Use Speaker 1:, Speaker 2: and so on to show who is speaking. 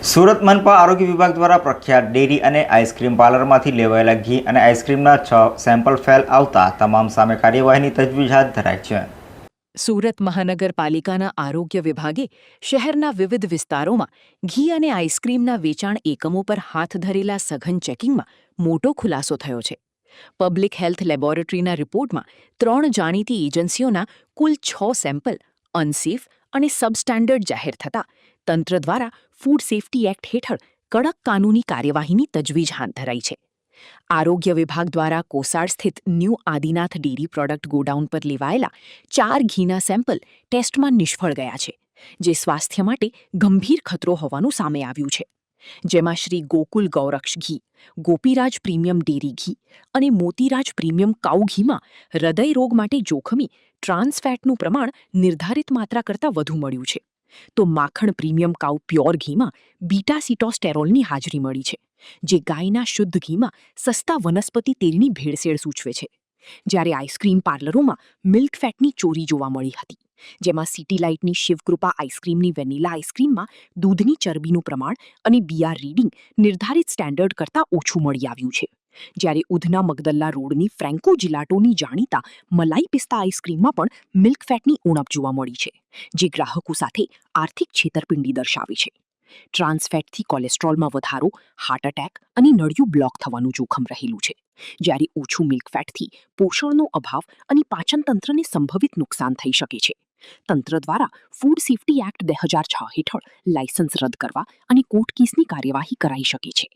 Speaker 1: સુરત મનપા આરોગ્ય વિભાગ દ્વારા પ્રખ્યાત ડેરી અને આઈસ્ક્રીમ પાર્લરમાંથી લેવાયેલા ઘી અને આઈસ્ક્રીમના 6 સેમ્પલ ફેલ આવતા તમામ સામે કાર્યવાહીની તજવીજ હાથ ધરાઈ છે.
Speaker 2: સુરત મહાનગરપાલિકાના આરોગ્ય વિભાગે શહેરના વિવિધ વિસ્તારોમાં ઘી અને આઈસ્ક્રીમના વેચાણ એકમો પર હાથ ધરેલા સઘન ચેકિંગમાં મોટો ખુલાસો થયો છે. પબ્લિક હેલ્થ લેબોરેટરીના રિપોર્ટમાં 3 જાણીતી એજન્સીઓના કુલ 6 સેમ્પલ અનસેફ અને સબસ્ટેન્ડર્ડ જાહેર થતાં તંત્ર દ્વારા ફૂડ સેફ્ટી એક્ટ હેઠળ કડક કાનૂની કાર્યવાહીની તજવીજ હાથ ધરાઈ છે. આરોગ્ય વિભાગ દ્વારા કોસાડ સ્થિત new Adinath dairy product godown પર લેવાયેલા 4 ઘીના સેમ્પલ ટેસ્ટમાં નિષ્ફળ ગયા છે, જે સ્વાસ્થ્ય માટે ગંભીર ખતરો હોવાનું સામે આવ્યું છે. જેમાં શ્રી ગોકુલ ગૌરક્ષ ઘી, ગોપીરાજ પ્રીમિયમ ડેરી ઘી અને મોતીરાજ પ્રીમિયમ કાઉ ઘીમાં હૃદય રોગ માટે જોખમી ટ્રાન્સ ફેટનું પ્રમાણ નિર્ધારિત માત્રા કરતાં વધુ મળ્યું છે. તો માખણ પ્રીમિયમ કાઉ પ્યોર ઘીમાં બીટા સિટોસ્ટેરોલની હાજરી મળી છે, જે ગાયના શુદ્ધ ઘીમાં સસ્તા વનસ્પતિ તેલની ભેળસેળ સૂચવે છે. જ્યારે આઈસ્ક્રીમ પાર્લરોમાં મિલ્ક ફેટની ચોરી જોવા મળી હતી, જેમાં સિટી લાઇટની શિવકૃપા આઈસ્ક્રીમની વેનીલા આઈસ્ક્રીમમાં દૂધની ચરબીનું પ્રમાણ અને બીઆર રીડિંગ નિર્ધારિત સ્ટેન્ડર્ડ કરતાં ઓછું મળી આવ્યું છે. જ્યારે ઉધના મગદલ્લા રોડની ફ્રેન્કો જિલાટોની જાણીતા મલાઈ પિસ્તા આઈસ્ક્રીમમાં પણ મિલ્ક ફેટની ઉણપ જોવા મળી છે, જે ગ્રાહકો સાથે આર્થિક છેતરપિંડી દર્શાવે છે. ટ્રાન્સફેટથી કોલેસ્ટ્રોલમાં વધારો, હાર્ટ એટેક અને નળિયું બ્લોક થવાનું જોખમ રહેલું છે. જ્યારે ઓછું મિલ્ક ફેટથી પોષણનો અભાવ અને પાચનતંત્રને સંભવિત નુકસાન થઈ શકે છે. તંત્ર દ્વારા ફૂડ સેફ્ટી એક્ટ 2006 હેઠળ લાયસન્સ રદ કરવા અને કોર્ટ કેસની કાર્યવાહી કરાઈ શકે છે.